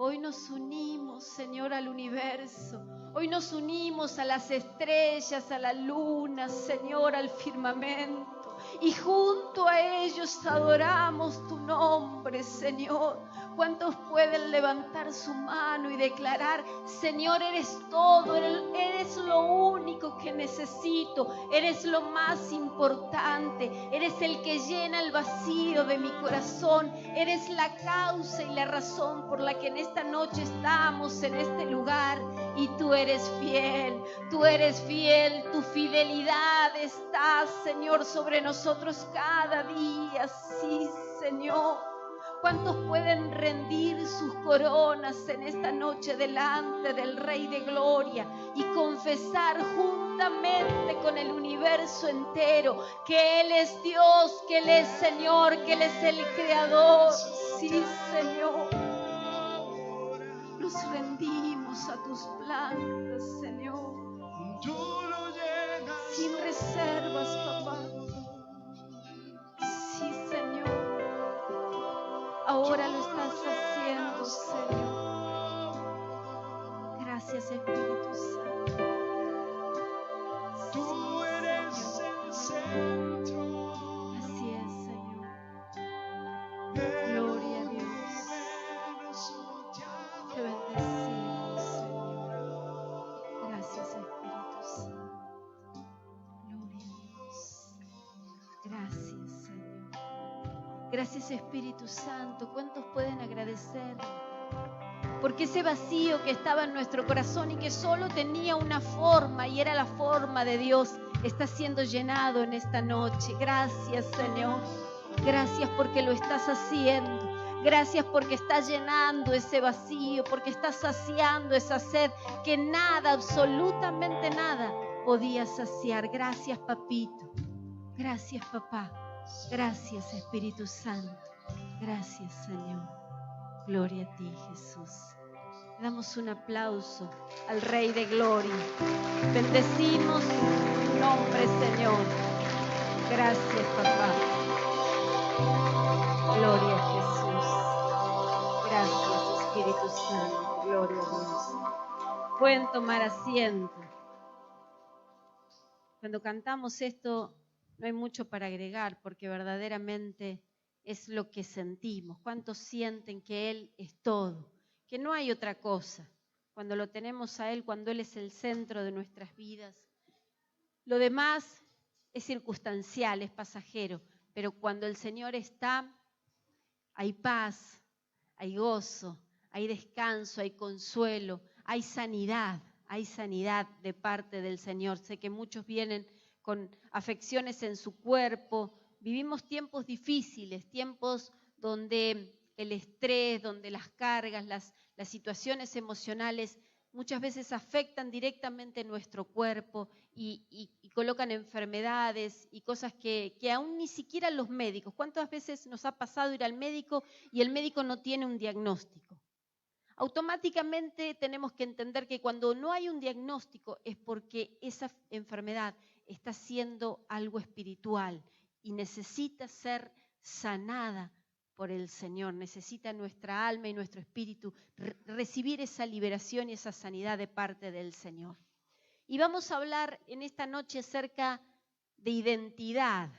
Hoy nos unimos, Señor, al universo. Hoy nos unimos a las estrellas, a la luna, Señor, al firmamento. Y junto a ellos adoramos tu nombre, Señor. ¿Cuántos pueden levantar su mano y declarar: Señor, eres todo, eres lo único que necesito, eres lo más importante, eres el que llena el vacío de mi corazón, eres la causa y la razón por la que en esta noche estamos en este lugar? Y tú eres fiel, tu fidelidad está, Señor, sobre nosotros cada día. Sí, Señor. ¿Cuántos pueden rendir sus coronas en esta noche delante del Rey de Gloria y confesar juntamente con el universo entero que Él es Dios, que Él es Señor, que Él es el Creador? Sí, Señor. Nos rendimos a tus plantas, Señor. Sin reservas, papá. Sí, Señor. Ahora lo estás haciendo, Señor. Gracias, Espíritu Santo. Sí, Señor. Así es, Señor. Gloria a Dios. Te bendecimos, Señor. Gracias, Espíritu Santo. Gloria a Dios. Gracias, Señor. Gracias, Espíritu Santo. ¿Cuántos pueden agradecer? Porque ese vacío que estaba en nuestro corazón y que solo tenía una forma y era la forma de Dios, está siendo llenado en esta noche. Gracias, Señor. Gracias porque lo estás haciendo. Gracias porque estás llenando ese vacío, porque estás saciando esa sed que nada, absolutamente nada, podía saciar. Gracias, papito. Gracias, papá. Gracias, Espíritu Santo. Gracias, Señor. Gloria a ti, Jesús. Le damos un aplauso al Rey de Gloria. Bendecimos tu nombre, Señor. Gracias, papá. Gloria a Jesús. Gracias, Espíritu Santo. Gloria a Dios. Pueden tomar asiento. Cuando cantamos esto, no hay mucho para agregar, porque verdaderamente es lo que sentimos. ¿Cuántos sienten que Él es todo? Que no hay otra cosa. Cuando lo tenemos a Él, cuando Él es el centro de nuestras vidas. Lo demás es circunstancial, es pasajero, pero cuando el Señor está, hay paz, hay gozo, hay descanso, hay consuelo, hay sanidad de parte del Señor. Sé que muchos vienen con afecciones en su cuerpo. Vivimos tiempos difíciles, tiempos donde el estrés, donde las cargas, las situaciones emocionales muchas veces afectan directamente nuestro cuerpo y colocan enfermedades y cosas que aún ni siquiera los médicos. ¿Cuántas veces nos ha pasado ir al médico y el médico no tiene un diagnóstico? Automáticamente tenemos que entender que cuando no hay un diagnóstico es porque esa enfermedad está siendo algo espiritual y necesita ser sanada por el Señor. Necesita nuestra alma y nuestro espíritu recibir esa liberación y esa sanidad de parte del Señor. Y vamos a hablar en esta noche acerca de identidad.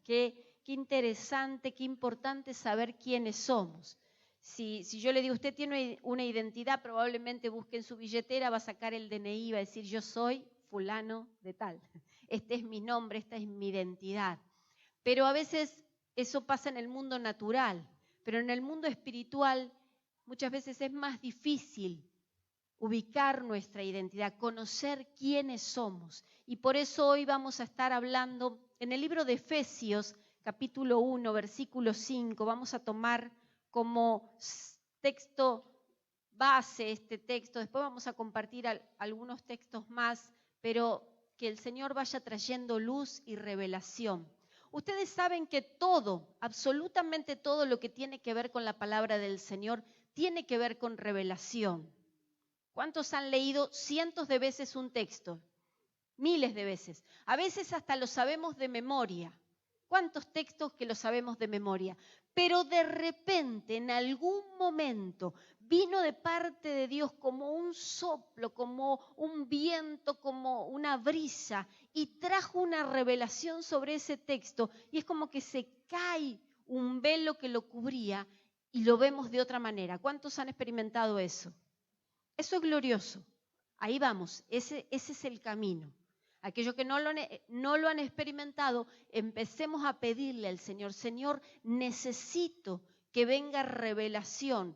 Qué interesante, qué importante saber quiénes somos. Si yo le digo, usted tiene una identidad, probablemente busque en su billetera, va a sacar el DNI y va a decir, yo soy fulano de tal. Este es mi nombre, esta es mi identidad. Pero a veces eso pasa en el mundo natural, pero en el mundo espiritual muchas veces es más difícil ubicar nuestra identidad, conocer quiénes somos. Y por eso hoy vamos a estar hablando en el libro de Efesios, capítulo 1, versículo 5, vamos a tomar como texto base este texto, después vamos a compartir algunos textos más, pero que el Señor vaya trayendo luz y revelación. Ustedes saben que todo, absolutamente todo lo que tiene que ver con la palabra del Señor, tiene que ver con revelación. ¿Cuántos han leído cientos de veces un texto? Miles de veces. A veces hasta lo sabemos de memoria. ¿Cuántos textos que lo sabemos de memoria? Pero de repente, en algún momento, vino de parte de Dios como un soplo, como un viento, como una brisa, y trajo una revelación sobre ese texto, y es como que se cae un velo que lo cubría y lo vemos de otra manera. ¿Cuántos han experimentado eso? Eso es glorioso. Ahí vamos, ese es el camino. Aquellos que no lo han experimentado, empecemos a pedirle al Señor, Señor, necesito que venga revelación.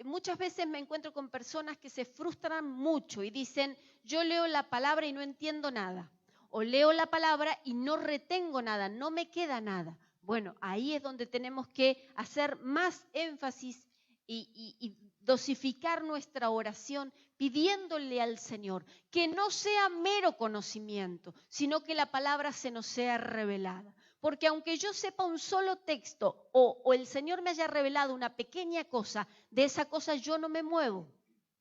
Muchas veces me encuentro con personas que se frustran mucho y dicen, yo leo la palabra y no entiendo nada. O leo la palabra y no retengo nada, no me queda nada. Bueno, ahí es donde tenemos que hacer más énfasis y dosificar nuestra oración pidiéndole al Señor que no sea mero conocimiento, sino que la palabra se nos sea revelada. Porque aunque yo sepa un solo texto o el Señor me haya revelado una pequeña cosa, de esa cosa yo no me muevo.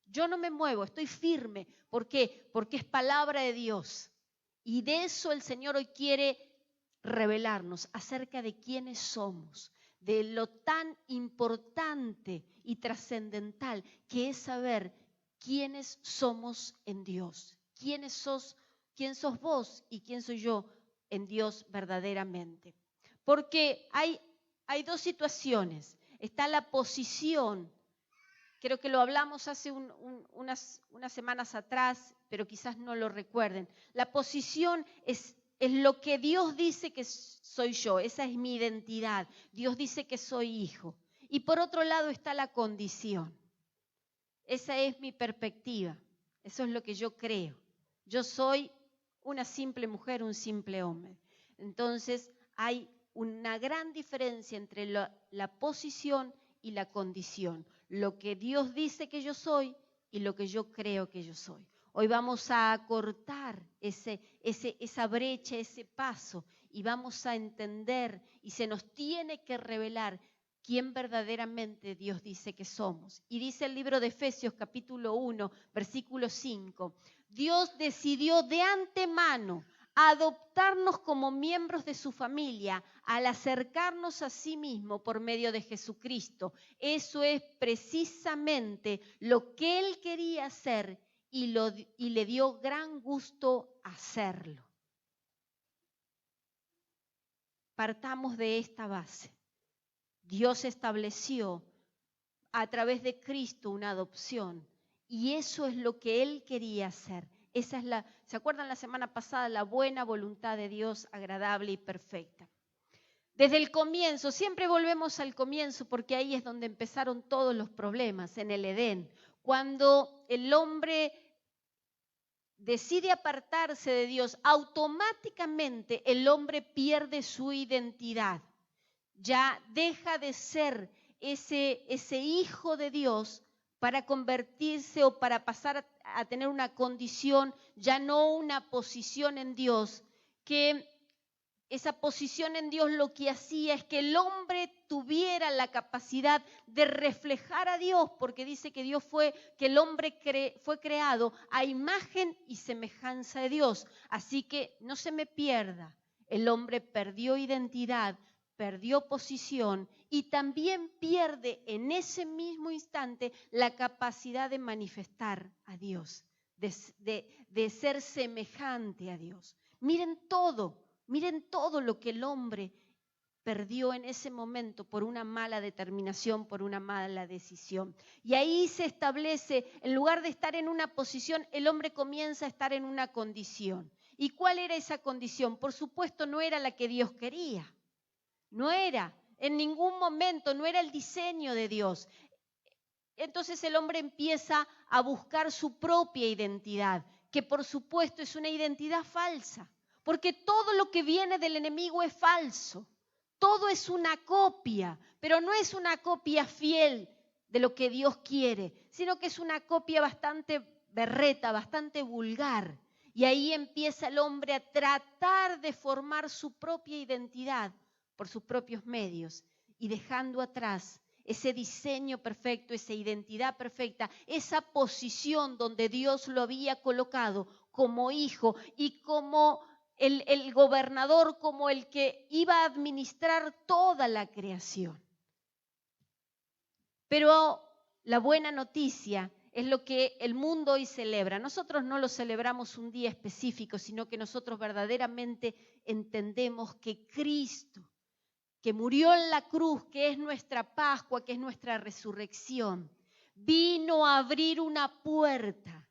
Yo no me muevo, estoy firme. ¿Por qué? Porque es palabra de Dios. Y de eso el Señor hoy quiere revelarnos acerca de quiénes somos, de lo tan importante y trascendental que es saber quiénes somos en Dios. ¿Quién sos vos y quién soy yo en Dios verdaderamente? Porque hay dos situaciones. Está la posición, creo que lo hablamos hace unas semanas atrás, pero quizás no lo recuerden. La posición es lo que Dios dice que soy yo, esa es mi identidad. Dios dice que soy hijo. Y por otro lado está la condición. Esa es mi perspectiva, eso es lo que yo creo. Yo soy una simple mujer, un simple hombre. Entonces hay una gran diferencia entre la posición y la condición. Lo que Dios dice que yo soy y lo que yo creo que yo soy. Hoy vamos a acortar esa brecha, ese paso, y vamos a entender y se nos tiene que revelar quién verdaderamente Dios dice que somos. Y dice el libro de Efesios capítulo 1, versículo 5, Dios decidió de antemano adoptarnos como miembros de su familia al acercarnos a sí mismo por medio de Jesucristo. Eso es precisamente lo que Él quería hacer y le dio gran gusto hacerlo. Partamos de esta base. Dios estableció a través de Cristo una adopción y eso es lo que Él quería hacer. Esa es ¿se acuerdan la semana pasada? La buena voluntad de Dios, agradable y perfecta. Desde el comienzo, siempre volvemos al comienzo porque ahí es donde empezaron todos los problemas, en el Edén. Cuando el hombre decide apartarse de Dios, automáticamente el hombre pierde su identidad. Ya deja de ser ese hijo de Dios para convertirse o para pasar a tener una condición, ya no una posición en Dios, que esa posición en Dios lo que hacía es que el hombre tuviera la capacidad de reflejar a Dios, porque dice que que el hombre fue creado a imagen y semejanza de Dios. Así que no se me pierda, el hombre perdió identidad, perdió posición y también pierde en ese mismo instante la capacidad de manifestar a Dios, de ser semejante a Dios. Miren todo lo que el hombre perdió en ese momento por una mala determinación, por una mala decisión. Y ahí se establece, en lugar de estar en una posición, el hombre comienza a estar en una condición. ¿Y cuál era esa condición? Por supuesto, no era la que Dios quería. No era, en ningún momento, no era el diseño de Dios. Entonces el hombre empieza a buscar su propia identidad, que por supuesto es una identidad falsa, porque todo lo que viene del enemigo es falso. Todo es una copia, pero no es una copia fiel de lo que Dios quiere, sino que es una copia bastante berreta, bastante vulgar. Y ahí empieza el hombre a tratar de formar su propia identidad por sus propios medios y dejando atrás ese diseño perfecto, esa identidad perfecta, esa posición donde Dios lo había colocado como hijo y como el gobernador, como el que iba a administrar toda la creación. Pero la buena noticia es lo que el mundo hoy celebra. Nosotros no lo celebramos un día específico, sino que nosotros verdaderamente entendemos que Cristo, que murió en la cruz, que es nuestra Pascua, que es nuestra resurrección, vino a abrir una puerta.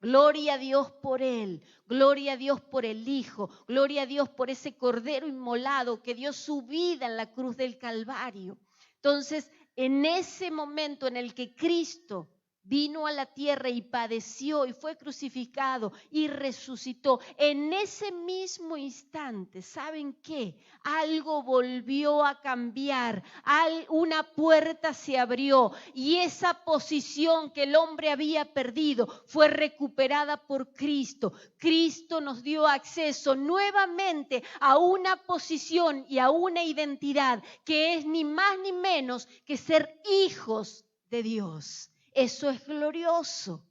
Gloria a Dios por Él, gloria a Dios por el Hijo, gloria a Dios por ese Cordero inmolado que dio su vida en la cruz del Calvario. Entonces, en ese momento en el que Cristo vino a la tierra y padeció y fue crucificado y resucitó, en ese mismo instante, ¿saben qué? Algo volvió a cambiar, una puerta se abrió y esa posición que el hombre había perdido fue recuperada por Cristo. Cristo nos dio acceso nuevamente a una posición y a una identidad que es ni más ni menos que ser hijos de Dios. Eso es glorioso,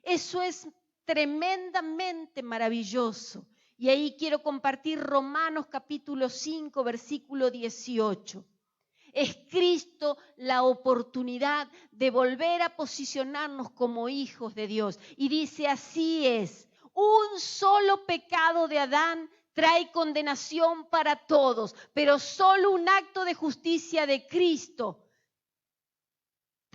eso es tremendamente maravilloso. Y ahí quiero compartir Romanos capítulo 5, versículo 18. Es Cristo la oportunidad de volver a posicionarnos como hijos de Dios. Y dice, así es, un solo pecado de Adán trae condenación para todos, pero solo un acto de justicia de Cristo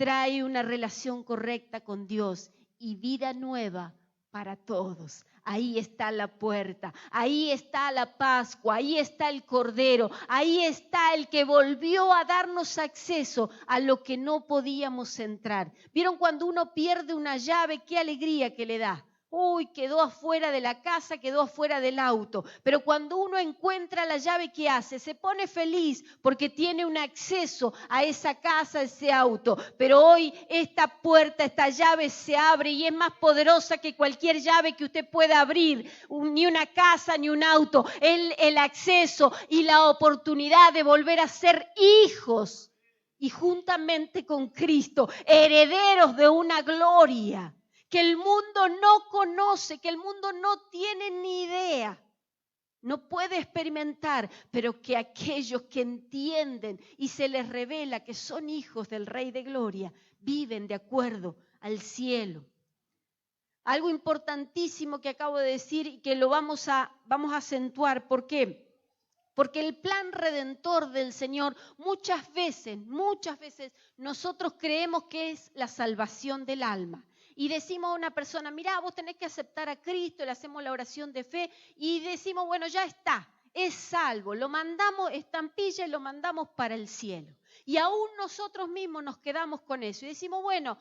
trae una relación correcta con Dios y vida nueva para todos. Ahí está la puerta, ahí está la Pascua, ahí está el Cordero, ahí está el que volvió a darnos acceso a lo que no podíamos entrar. ¿Vieron cuando uno pierde una llave? ¡Qué alegría que le da! Uy, quedó afuera de la casa, quedó afuera del auto. Pero cuando uno encuentra la llave, ¿qué hace? Se pone feliz porque tiene un acceso a esa casa, a ese auto. Pero hoy esta puerta, esta llave se abre y es más poderosa que cualquier llave que usted pueda abrir. Ni una casa, ni un auto. El acceso y la oportunidad de volver a ser hijos y juntamente con Cristo, herederos de una gloria que el mundo no conoce, que el mundo no tiene ni idea, no puede experimentar, pero que aquellos que entienden y se les revela que son hijos del Rey de Gloria, viven de acuerdo al cielo. Algo importantísimo que acabo de decir y que lo vamos a acentuar. ¿Por qué? Porque el plan redentor del Señor muchas veces nosotros creemos que es la salvación del alma. Y decimos a una persona, mirá, vos tenés que aceptar a Cristo, le hacemos la oración de fe y decimos, bueno, ya está, es salvo. Lo mandamos estampilla y lo mandamos para el cielo. Y aún nosotros mismos nos quedamos con eso y decimos, bueno,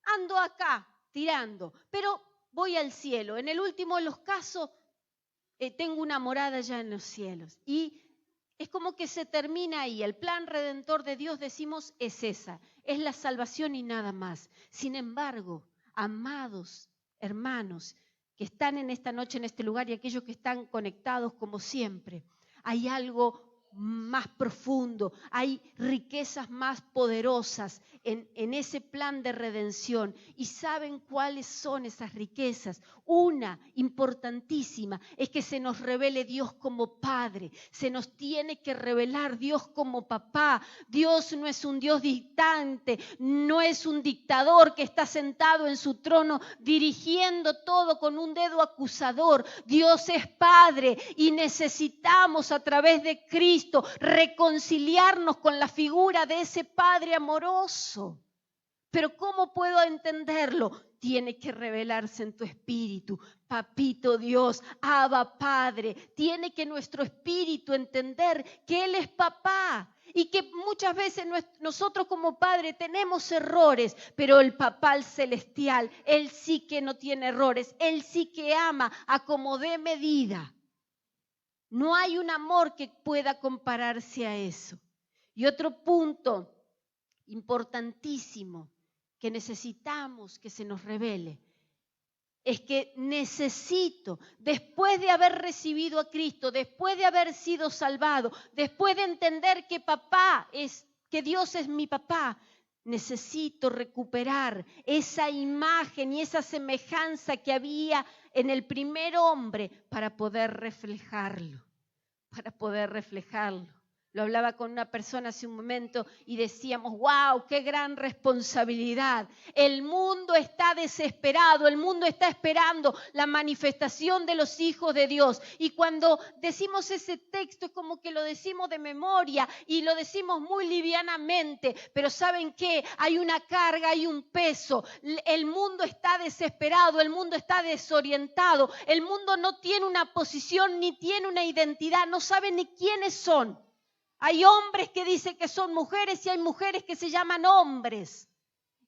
ando acá tirando, pero voy al cielo. En el último de los casos, tengo una morada ya en los cielos. Y es como que se termina ahí. El plan redentor de Dios, decimos, es esa, es la salvación y nada más. Sin embargo, amados hermanos que están en esta noche en este lugar y aquellos que están conectados como siempre, hay algo más profundo, hay riquezas más poderosas en ese plan de redención. ¿Y saben cuáles son esas riquezas? Una importantísima es que se nos revele Dios como Padre, se nos tiene que revelar Dios como Papá. Dios no es un Dios distante, no es un dictador que está sentado en su trono dirigiendo todo con un dedo acusador. Dios es Padre y necesitamos a través de Cristo reconciliarnos con la figura de ese Padre amoroso. Pero ¿cómo puedo entenderlo? Tiene que revelarse en tu espíritu. Papito Dios, Abba Padre. Tiene que nuestro espíritu entender que Él es papá. Y que muchas veces nosotros como padre tenemos errores, pero el papá celestial, Él sí que no tiene errores. Él sí que ama a como dé medida. No hay un amor que pueda compararse a eso. Y otro punto importantísimo que necesitamos que se nos revele es que necesito, después de haber recibido a Cristo, después de haber sido salvado, después de entender que que Dios es mi papá, necesito recuperar esa imagen y esa semejanza que había en el primer hombre para poder reflejarlo, para poder reflejarlo. Lo hablaba con una persona hace un momento y decíamos, wow, qué gran responsabilidad. El mundo está desesperado, el mundo está esperando la manifestación de los hijos de Dios. Y cuando decimos ese texto es como que lo decimos de memoria y lo decimos muy livianamente. Pero ¿saben qué? Hay una carga, hay un peso. El mundo está desesperado, el mundo está desorientado. El mundo no tiene una posición ni tiene una identidad, no sabe ni quiénes son. Hay hombres que dicen que son mujeres y hay mujeres que se llaman hombres.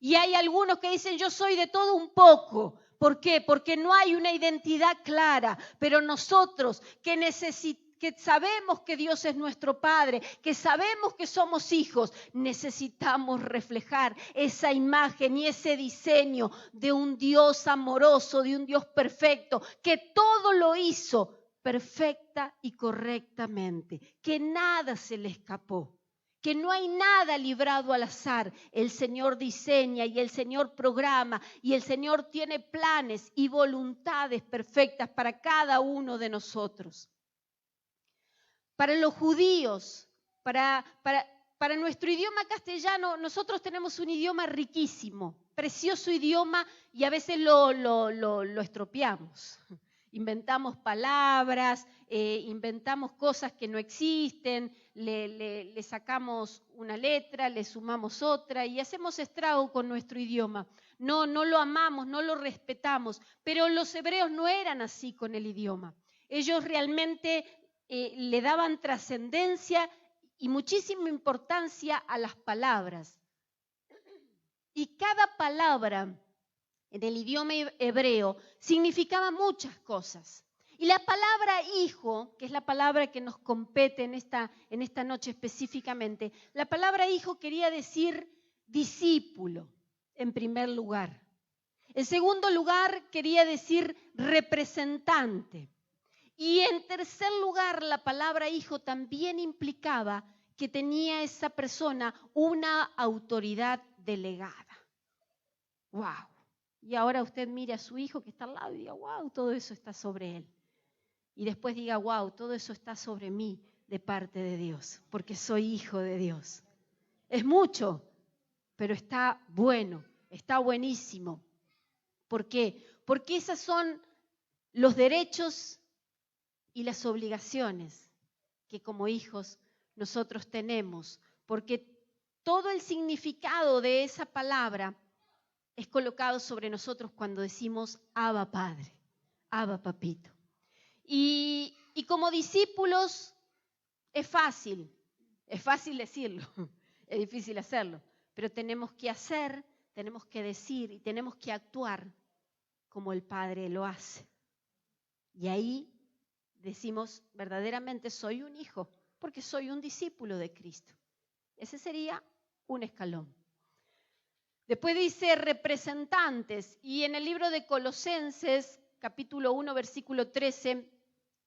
Y hay algunos que dicen yo soy de todo un poco. ¿Por qué? Porque no hay una identidad clara. Pero nosotros que sabemos que Dios es nuestro Padre, que sabemos que somos hijos, necesitamos reflejar esa imagen y ese diseño de un Dios amoroso, de un Dios perfecto, que todo lo hizo perfecta y correctamente, que nada se le escapó, que no hay nada librado al azar. El Señor diseña y el Señor programa y el Señor tiene planes y voluntades perfectas para cada uno de nosotros. Para los judíos, para nuestro idioma castellano, nosotros tenemos un idioma riquísimo, precioso idioma y a veces lo estropeamos. Inventamos palabras, inventamos cosas que no existen, le sacamos una letra, le sumamos otra y hacemos estrago con nuestro idioma. No lo amamos, no lo respetamos, pero los hebreos no eran así con el idioma. Ellos realmente le daban trascendencia y muchísima importancia a las palabras. Y cada palabra en el idioma hebreo significaba muchas cosas. Y la palabra hijo, que es la palabra que nos compete en esta noche específicamente, la palabra hijo quería decir discípulo, en primer lugar. En segundo lugar, quería decir representante. Y en tercer lugar, la palabra hijo también implicaba que tenía esa persona una autoridad delegada. ¡Wow! Y ahora usted mire a su hijo que está al lado y diga, wow, todo eso está sobre él. Y después diga, wow, todo eso está sobre mí de parte de Dios, porque soy hijo de Dios. Es mucho, pero está bueno, está buenísimo. ¿Por qué? Porque esos son los derechos y las obligaciones que como hijos nosotros tenemos, porque todo el significado de esa palabra es colocado sobre nosotros cuando decimos Abba Padre, Abba Papito. Y como discípulos es fácil decirlo, es difícil hacerlo, pero tenemos que hacer, tenemos que decir y tenemos que actuar como el Padre lo hace. Y ahí decimos, verdaderamente soy un hijo, porque soy un discípulo de Cristo. Ese sería un escalón. Después dice representantes, y en el libro de Colosenses, capítulo 1, versículo 13,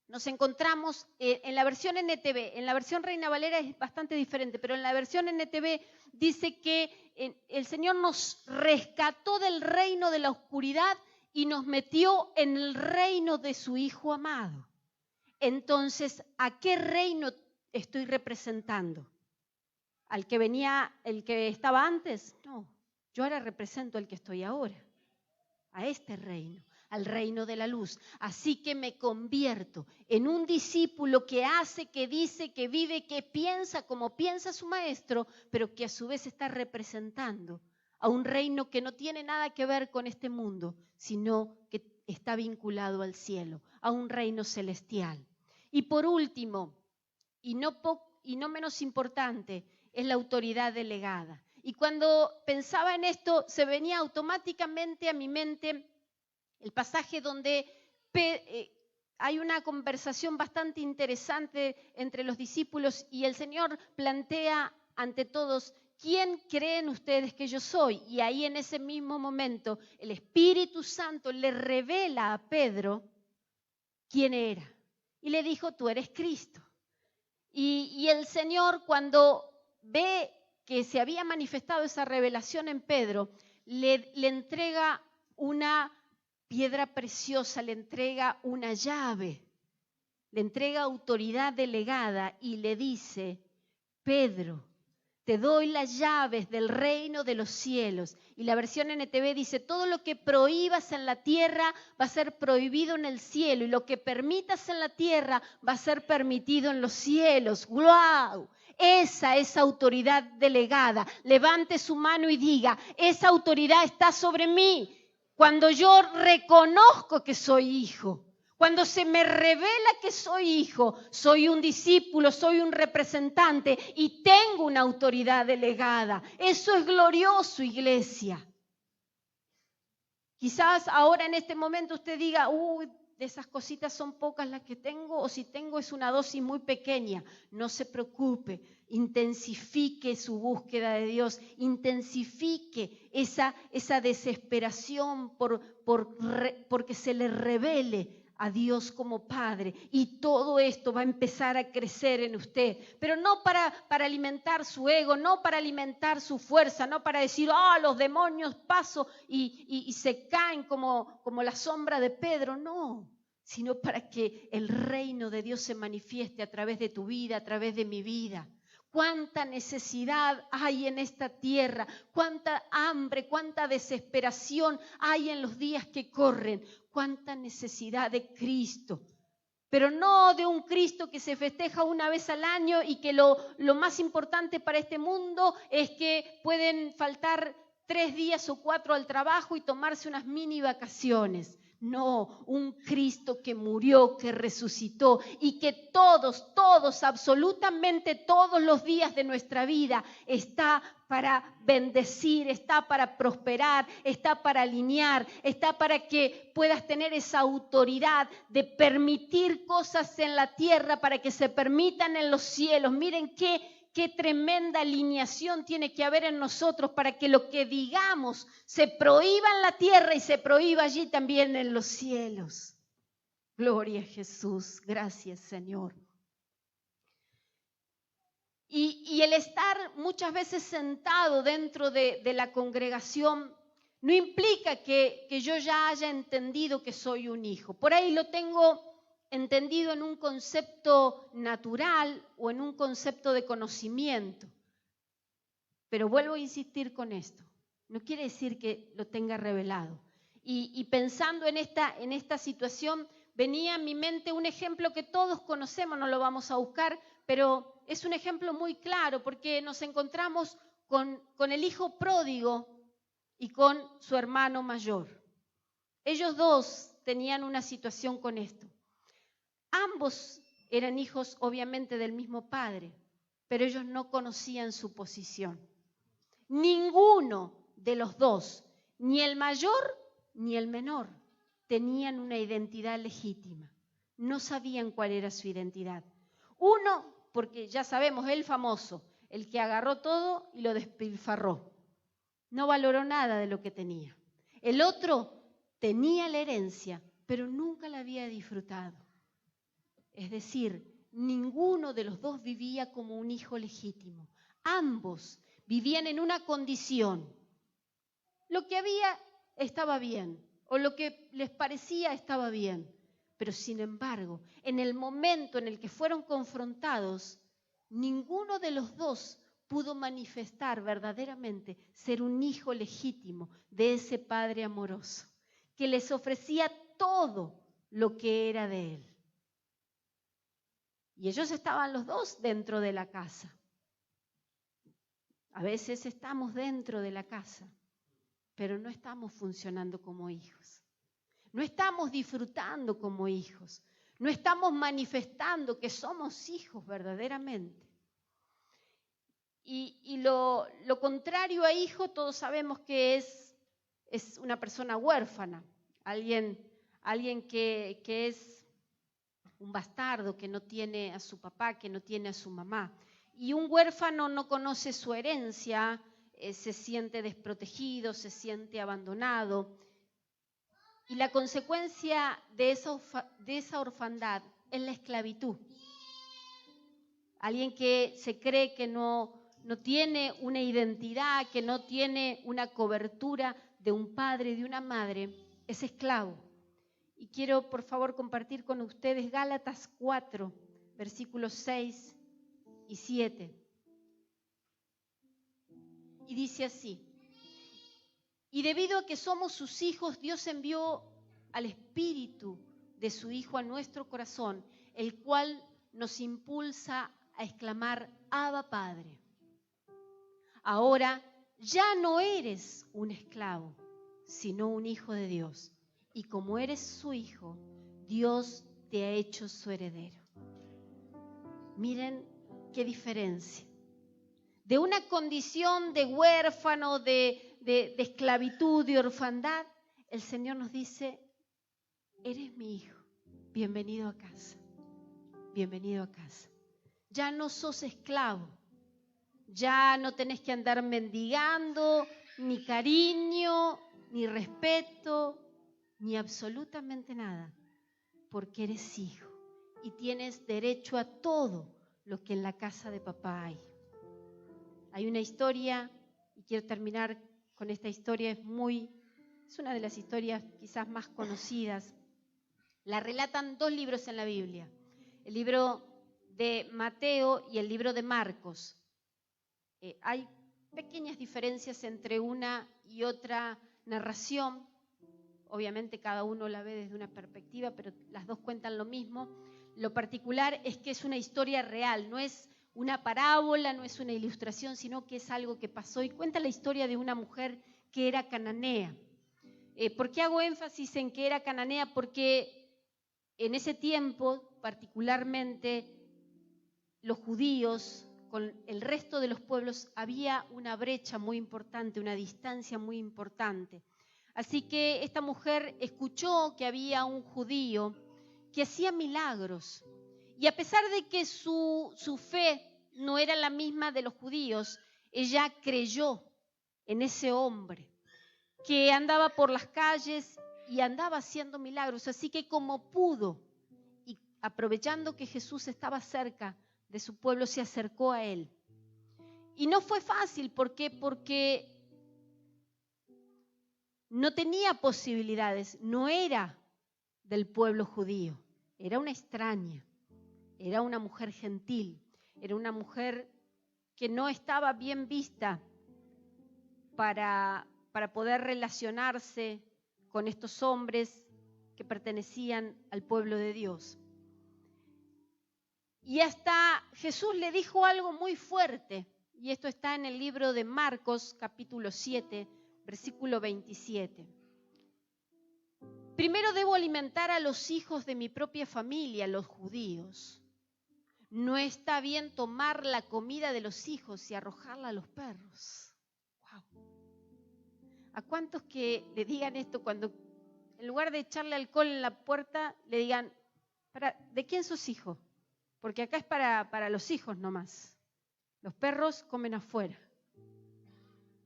nos encontramos en la versión NTV. En la versión Reina Valera es bastante diferente, pero en la versión NTV dice que el Señor nos rescató del reino de la oscuridad y nos metió en el reino de su Hijo amado. Entonces, ¿a qué reino estoy representando? ¿Al que venía, el que estaba antes? No. Yo ahora represento al que estoy ahora, a este reino, al reino de la luz. Así que me convierto en un discípulo que hace, que dice, que vive, que piensa como piensa su maestro, pero que a su vez está representando a un reino que no tiene nada que ver con este mundo, sino que está vinculado al cielo, a un reino celestial. Y por último, y no menos importante, es la autoridad delegada. Y cuando pensaba en esto, se venía automáticamente a mi mente el pasaje donde hay una conversación bastante interesante entre los discípulos y el Señor plantea ante todos, ¿quién creen ustedes que yo soy? Y ahí en ese mismo momento el Espíritu Santo le revela a Pedro quién era. Y le dijo, tú eres Cristo. Y el Señor, cuando ve que se había manifestado esa revelación en Pedro, le entrega una piedra preciosa, le entrega una llave, le entrega autoridad delegada y le dice: Pedro, te doy las llaves del reino de los cielos. Y la versión NTV dice: todo lo que prohíbas en la tierra va a ser prohibido en el cielo, y lo que permitas en la tierra va a ser permitido en los cielos. ¡Guau! Esa es autoridad delegada. Levante su mano y diga: esa autoridad está sobre mí. Cuando yo reconozco que soy hijo, cuando se me revela que soy hijo, soy un discípulo, soy un representante y tengo una autoridad delegada. Eso es glorioso, iglesia. Quizás ahora en este momento usted diga: uy, de esas cositas son pocas las que tengo, o si tengo es una dosis muy pequeña. No se preocupe, intensifique su búsqueda de Dios, intensifique esa desesperación porque se le revele a Dios como Padre, y todo esto va a empezar a crecer en usted, pero no para alimentar su ego, no para alimentar su fuerza, no para decir: los demonios paso y se caen como la sombra de Pedro, no, sino para que el reino de Dios se manifieste a través de tu vida, a través de mi vida. Cuánta necesidad hay en esta tierra, cuánta hambre, cuánta desesperación hay en los días que corren, cuánta necesidad de Cristo. Pero no de un Cristo que se festeja una vez al año y que lo más importante para este mundo es que pueden faltar 3 días o 4 al trabajo y tomarse unas mini vacaciones. No, un Cristo que murió, que resucitó y que todos, absolutamente todos los días de nuestra vida está para bendecir, está para prosperar, está para alinear, está para que puedas tener esa autoridad de permitir cosas en la tierra para que se permitan en los cielos. Miren qué tremenda alineación tiene que haber en nosotros para que lo que digamos se prohíba en la tierra y se prohíba allí también en los cielos. Gloria a Jesús. Gracias, Señor. Y el estar muchas veces sentado dentro de la congregación no implica que yo ya haya entendido que soy un hijo. Por ahí lo tengo entendido en un concepto natural o en un concepto de conocimiento. Pero vuelvo a insistir con esto. No quiere decir que lo tenga revelado. Y pensando en esta situación, venía a mi mente un ejemplo que todos conocemos, no lo vamos a buscar, pero es un ejemplo muy claro porque nos encontramos con el hijo pródigo y con su hermano mayor. Ellos dos tenían una situación con esto. Ambos eran hijos, obviamente, del mismo padre, pero ellos no conocían su posición. Ninguno de los dos, ni el mayor ni el menor, tenían una identidad legítima. No sabían cuál era su identidad. Uno, porque ya sabemos, el famoso, el que agarró todo y lo despilfarró. No valoró nada de lo que tenía. El otro tenía la herencia, pero nunca la había disfrutado. Es decir, ninguno de los dos vivía como un hijo legítimo. Ambos vivían en una condición. Lo que había estaba bien, o lo que les parecía estaba bien. Pero sin embargo, en el momento en el que fueron confrontados, ninguno de los dos pudo manifestar verdaderamente ser un hijo legítimo de ese Padre amoroso, que les ofrecía todo lo que era de Él. Y ellos estaban los dos dentro de la casa. A veces estamos dentro de la casa, pero no estamos funcionando como hijos. No estamos disfrutando como hijos. No estamos manifestando que somos hijos verdaderamente. Y lo contrario a hijo, todos sabemos que es una persona huérfana, alguien que es un bastardo, que no tiene a su papá, que no tiene a su mamá. Y un huérfano no conoce su herencia, se siente desprotegido, se siente abandonado. Y la consecuencia de esa orfandad es la esclavitud. Alguien que se cree que no tiene una identidad, que no tiene una cobertura de un padre y de una madre, es esclavo. Y quiero, por favor, compartir con ustedes Gálatas 4, versículos 6 y 7. Y dice así: y debido a que somos sus hijos, Dios envió al Espíritu de su Hijo a nuestro corazón, el cual nos impulsa a exclamar: Abba, Padre. Ahora ya no eres un esclavo, sino un hijo de Dios. Y como eres su hijo, Dios te ha hecho su heredero. Miren qué diferencia. De una condición de huérfano, de esclavitud, de orfandad, el Señor nos dice: eres mi hijo, bienvenido a casa, bienvenido a casa. Ya no sos esclavo, ya no tenés que andar mendigando ni cariño, ni respeto, ni absolutamente nada, porque eres hijo y tienes derecho a todo lo que en la casa de papá hay. Hay una historia, y quiero terminar con esta historia, es una de las historias quizás más conocidas. La relatan 2 libros en la Biblia, el libro de Mateo y el libro de Marcos. Hay pequeñas diferencias entre una y otra narración. Obviamente cada uno la ve desde una perspectiva, pero las 2 cuentan lo mismo. Lo particular es que es una historia real, no es una parábola, no es una ilustración, sino que es algo que pasó. Y cuenta la historia de una mujer que era cananea. ¿Por qué hago énfasis en que era cananea? Porque en ese tiempo, particularmente, los judíos con el resto de los pueblos había una brecha muy importante, una distancia muy importante. Así que esta mujer escuchó que había un judío que hacía milagros. Y a pesar de que su fe no era la misma de los judíos, ella creyó en ese hombre que andaba por las calles y andaba haciendo milagros. Así que como pudo, y aprovechando que Jesús estaba cerca de su pueblo, se acercó a él. Y no fue fácil, ¿por qué? Porque no tenía posibilidades, no era del pueblo judío, era una extraña, era una mujer gentil, era una mujer que no estaba bien vista para poder relacionarse con estos hombres que pertenecían al pueblo de Dios. Y hasta Jesús le dijo algo muy fuerte, y esto está en el libro de Marcos, capítulo 7, versículo 27. Primero debo alimentar a los hijos de mi propia familia, los judíos. No está bien tomar la comida de los hijos y arrojarla a los perros. Wow. ¿A cuántos que le digan esto cuando en lugar de echarle alcohol en la puerta, le digan: ¿de quién sos hijo? Porque acá es para los hijos nomás. Los perros comen afuera.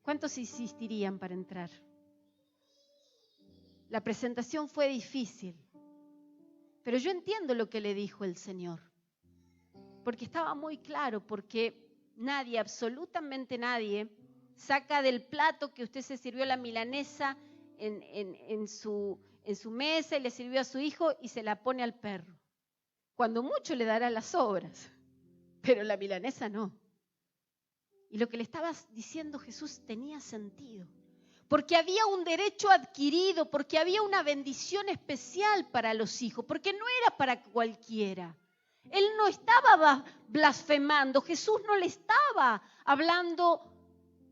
¿Cuántos insistirían para entrar? La presentación fue difícil, pero yo entiendo lo que le dijo el Señor, porque estaba muy claro, porque nadie, absolutamente nadie, saca del plato que usted se sirvió la milanesa en su mesa y le sirvió a su hijo y se la pone al perro. Cuando mucho le dará las sobras, pero la milanesa no. Y lo que le estaba diciendo Jesús tenía sentido, porque había un derecho adquirido, porque había una bendición especial para los hijos, porque no era para cualquiera. Él no estaba blasfemando, Jesús no le estaba hablando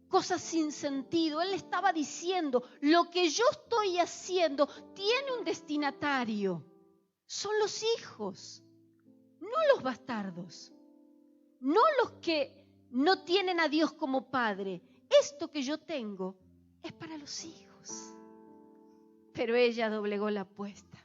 cosas sin sentido, Él le estaba diciendo: lo que yo estoy haciendo tiene un destinatario, son los hijos, no los bastardos, no los que no tienen a Dios como Padre. Esto que yo tengo es para los hijos. Pero ella doblegó la apuesta.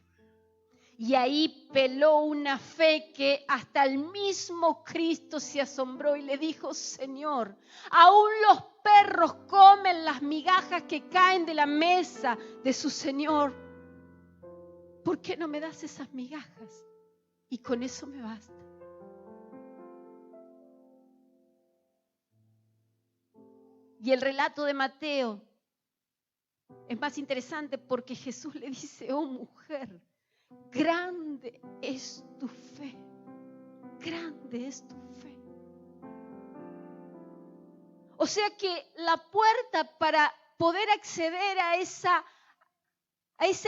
Y ahí peló una fe que hasta el mismo Cristo se asombró y le dijo: Señor, aún los perros comen las migajas que caen de la mesa de su Señor. ¿Por qué no me das esas migajas? Y con eso me basta. Y el relato de Mateo Es más interesante porque Jesús le dice: oh mujer, grande es tu fe. Grande es tu fe. O sea que la puerta para poder acceder a esa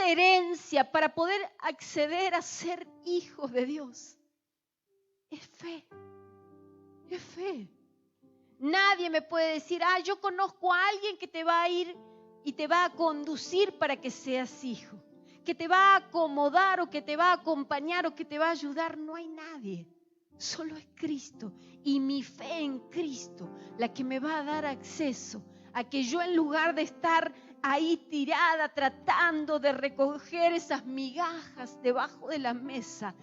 herencia, para poder acceder a ser hijos de Dios, es fe. Es fe. Nadie me puede decir: yo conozco a alguien que te va a ir y te va a conducir para que seas hijo, que te va a acomodar o que te va a acompañar o que te va a ayudar. No hay nadie. Solo es Cristo y mi fe en Cristo la que me va a dar acceso a que yo, en lugar de estar ahí tirada tratando de recoger esas migajas debajo de la mesa,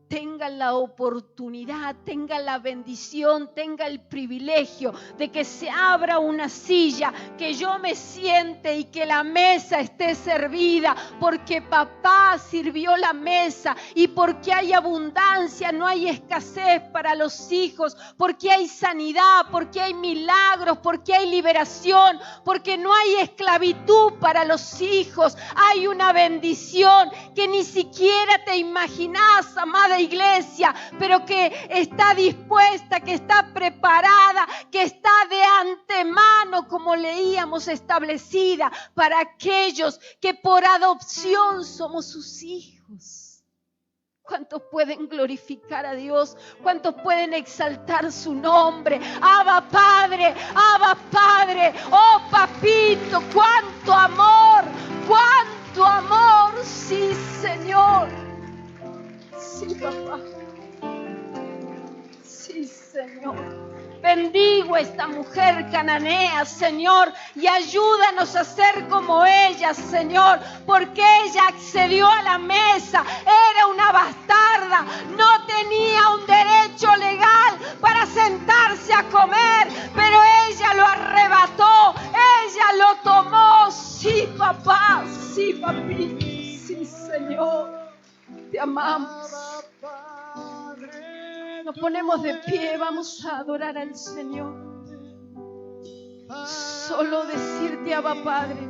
tenga la oportunidad, tenga la bendición, tenga el privilegio de que se abra una silla, que yo me siente y que la mesa esté servida, porque papá sirvió la mesa y porque hay abundancia, no hay escasez para los hijos, porque hay sanidad, porque hay milagros, porque hay liberación, porque no hay esclavitud para los hijos. Hay una bendición que ni siquiera te imaginas, amada iglesia, pero que está dispuesta, que está preparada, que está de antemano, como leíamos, establecida para aquellos que por adopción somos sus hijos. ¿Cuántos pueden glorificar a Dios? ¿Cuántos pueden exaltar su nombre? Abba Padre, Abba Padre, oh papito, cuánto amor, cuánto amor. Sí, Señor. Sí, papá. Sí, Señor. Bendigo a esta mujer cananea, Señor, y ayúdanos a ser como ella, Señor, porque ella accedió a la mesa, era una bastarda, no tenía un derecho legal para sentarse a comer, pero ella lo arrebató, ella lo tomó. Sí, papá, sí, papito, sí, Señor, te amamos. Nos ponemos de pie, vamos a adorar al Señor. Solo decirte: Abba Padre.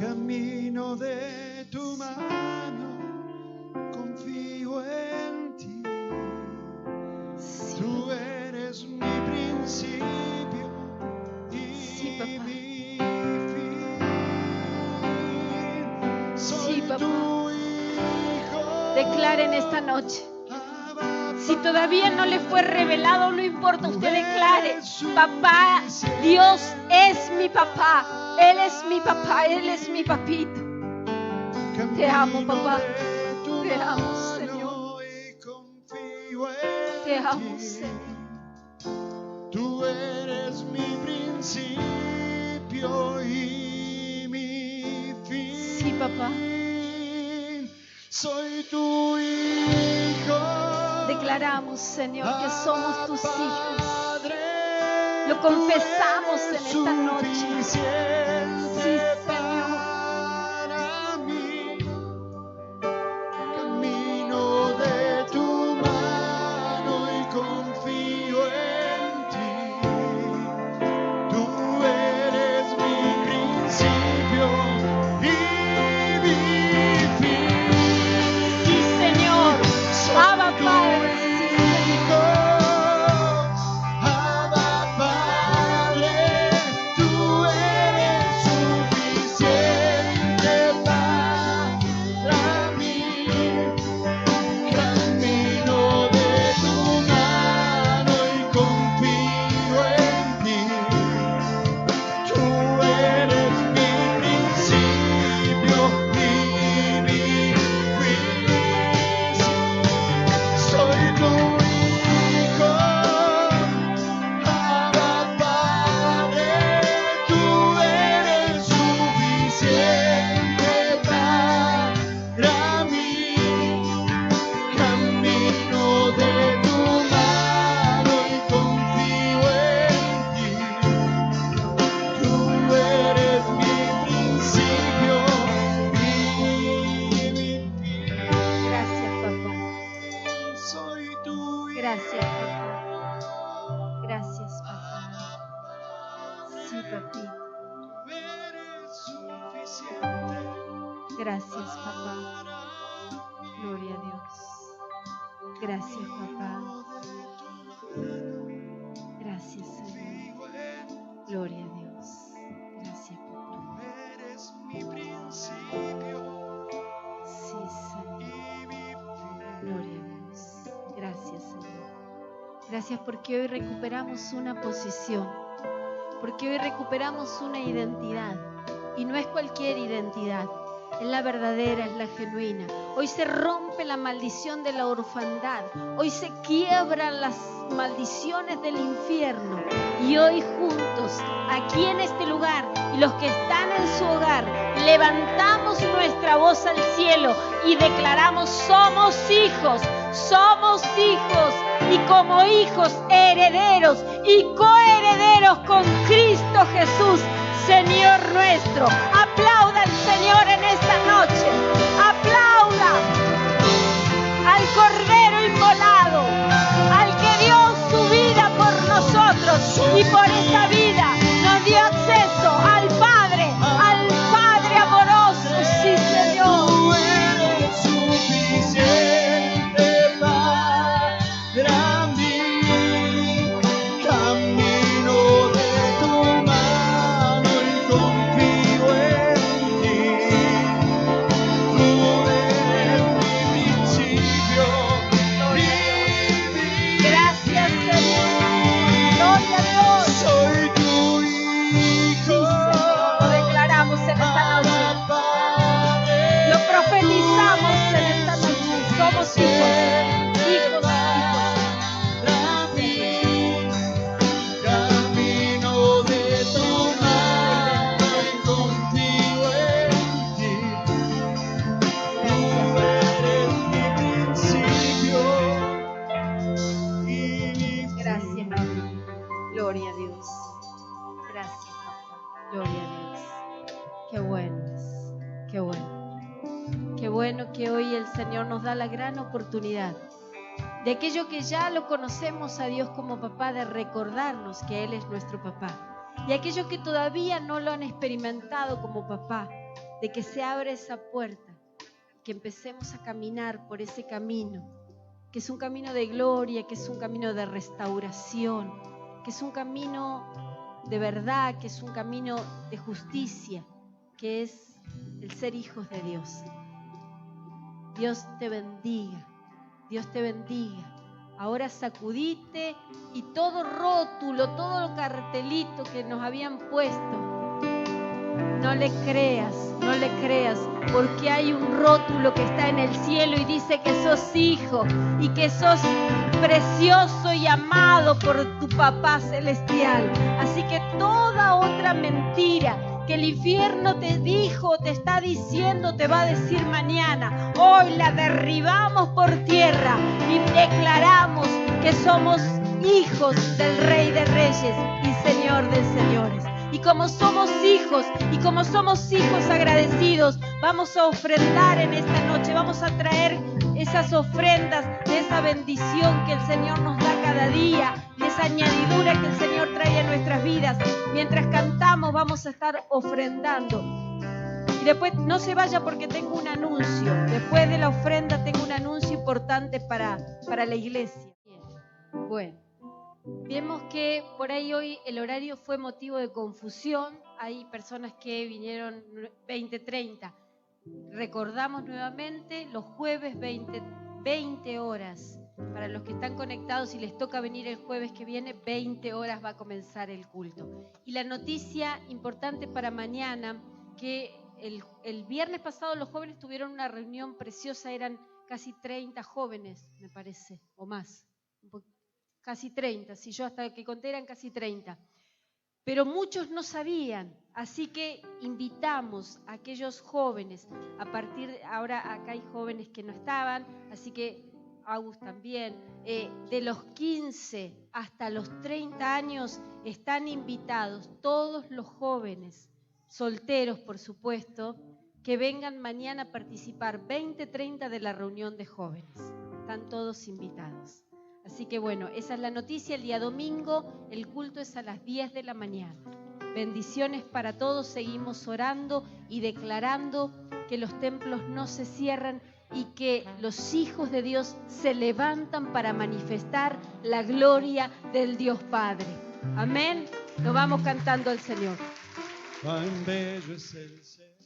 Camino de tu mano, confío en ti. Sí. Tú eres mi principio y Sí, papá. mi fin. Soy Sí, papá. tu hijo. Declaren esta noche. Si todavía no le fue revelado, no importa, usted declare: papá, Dios es mi papá, Él es mi papá, Él es mi papito. Te amo, papá, te amo, Señor, te amo, Señor. Tú eres mi principio y mi fin. Sí, papá. Soy tu hijo. Declaramos, Señor, que somos tus hijos. Lo confesamos en esta noche. Sí, Señor. Camino de tu mano y confío en ti. Tú eres mi principio y mi fin. Sí, Señor. Abba, Padre. Abba Padre, tú eres suficiente para mí. Camino de tu mano y confío en ti. Tú eres mi principio y mi fin. Soy tu hijo, Abba Padre, tú eres suficiente para mí. Camino de tu mano y confío en ti. Tú eres mi principio y mi fin. Gracias, papá. Soy tu hijo. Gracias, papá. Gracias, papá. Sí, papito. Eres Gracias, papá. Gloria a Dios. Gracias, papá. Gracias, Señor. Gloria a Dios. Gracias, papá. Eres mi principio Sí, Señor. y mi fin. Gloria a Dios. Gracias, Señor. Gracias porque hoy recuperamos una posición. Porque hoy recuperamos una identidad. Y no es cualquier identidad. Es la verdadera, es la genuina. Hoy se rompe la maldición de la orfandad. Hoy se quiebran las maldiciones del infierno. Y hoy juntos, aquí en este lugar, y los que están en su hogar, levantamos nuestra voz al cielo y declaramos: somos hijos, y como hijos herederos y coherederos con Cristo Jesús, Señor nuestro. Aplauda al Señor en esta noche. Aplauda al Cordero inmolado, al que dio su vida por nosotros y por esa vida nos dio acceso al Padre amoroso. Sí, Señor. Tú eres suficiente para mí. Camino de tu mano y confío en ti. Tú eres mi principio y mi Gracias, Señor. Gloria a Dios. soy tu Sí, hijo. Señor. Lo declaramos en esta noche. Lo profetizamos en esta noche. Somos hijos, hijos, Camino de tu mano y confío en ti. Tú eres mi principio y mi fin. Gracias, papá. Gloria a Dios. Gracias, papá. Gloria a Dios. Qué bueno es. Qué bueno. Qué bueno que hoy el Señor nos da la gran oportunidad de aquello que ya lo conocemos a Dios como papá, de recordarnos que Él es nuestro papá. Y aquellos que todavía no lo han experimentado como papá, de que se abra esa puerta, que empecemos a caminar por ese camino, que es un camino de gloria, que es un camino de restauración, que es un camino de verdad, que es un camino de justicia, que es el ser hijos de Dios. Dios te bendiga. Dios te bendiga. Ahora sacudite y todo rótulo, todo cartelito que nos habían puesto, no le creas, porque hay un rótulo que está en el cielo y dice que sos hijo y que sos precioso y amado por tu papá celestial. Así que toda otra mentira que el infierno te dijo, te está diciendo, te va a decir mañana, hoy la derribamos por tierra y declaramos que somos hijos del Rey de Reyes y Señor de Señores. Y como somos hijos agradecidos, vamos a ofrendar en esta noche, vamos a traer esas ofrendas de esa bendición que el Señor nos da cada día, de esa añadidura que el Señor trae a nuestras vidas. Mientras cantamos vamos a estar ofrendando. Y después no se vaya porque tengo un anuncio. Después de la ofrenda tengo un anuncio importante para la iglesia. Bien. Bueno, vemos que por ahí hoy el horario fue motivo de confusión. Hay personas que vinieron 20:30. Recordamos nuevamente los jueves 20 horas. Para los que están conectados y les toca venir el jueves que viene, 20 horas va a comenzar el culto. Y la noticia importante para mañana, que el viernes pasado los jóvenes tuvieron una reunión preciosa, eran casi 30 jóvenes, me parece, o más, casi 30, si yo hasta que conté eran casi 30. Pero muchos no sabían, así que invitamos a aquellos jóvenes, a partir de ahora acá hay jóvenes que no estaban, así que Agus también, de los 15 hasta los 30 años están invitados todos los jóvenes, solteros por supuesto, que vengan mañana a participar 20:30 de la reunión de jóvenes. Están todos invitados. Así que bueno, esa es la noticia. El día domingo el culto es a las 10 de la mañana. Bendiciones para todos. Seguimos orando y declarando que los templos no se cierran y que los hijos de Dios se levantan para manifestar la gloria del Dios Padre. Amén. Lo vamos cantando al Señor. Cuán bello es el Señor.